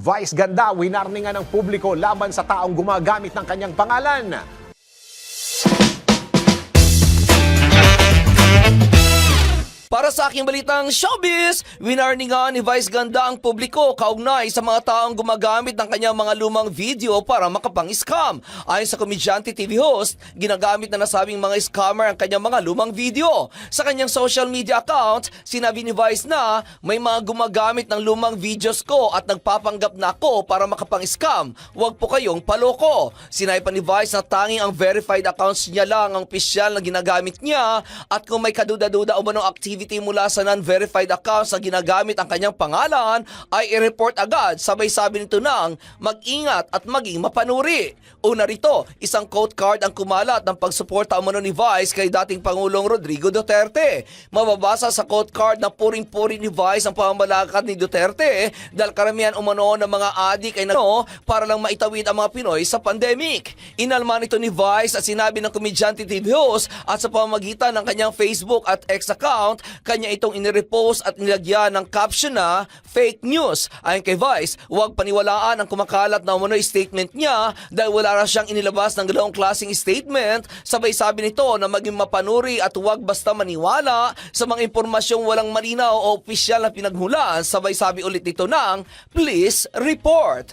Vice ganda, winarningan ng publiko laban sa taong gumagamit ng kanyang pangalan. Para sa aking balitang showbiz, winarningan ni Vice Ganda ang publiko kaugnay sa mga taong gumagamit ng kanyang mga lumang video para makapang-scam. Ayon sa komedyante TV host, ginagamit na nasabing mga scammer ang kanyang mga lumang video. Sa kanyang social media account, sinabi ni Vice na may mga gumagamit ng lumang videos ko at nagpapanggap na ako para makapang-scam. Huwag po kayong paloko. Sinabi pa ni Vice na tanging ang verified accounts niya lang ang opisyal na ginagamit niya at kung may kaduda-duda o manong activity mula sa non-verified accounts na ginagamit ang kanyang pangalan ay i-report agad. Sabay sabi nito nang mag-ingat at maging mapanuri. Una rito, isang quote card ang kumalat ng pagsuporta umano ni Vice kay dating Pangulong Rodrigo Duterte. Mababasa sa quote card na puring-puri ni Vice ang pamamalakad ni Duterte dahil karamihan umano ng mga adik ay para lang maitawid ang mga Pinoy sa pandemic. Inalman ito ni Vice at sinabi ng komedyante TV host at sa pamamagitan ng kanyang Facebook at X account, kanya itong inirepost at nilagyan ng caption na fake news. Ayon kay Vice, huwag paniwalaan ang kumakalat na umano'y statement niya dahil wala na siyang inilabas ng dalawang klaseng statement. Sabay sabi nito na maging mapanuri at huwag basta maniwala sa mga impormasyong walang malinaw o opisyal na pinaghulaan. Sabay sabi ulit nito ng please report.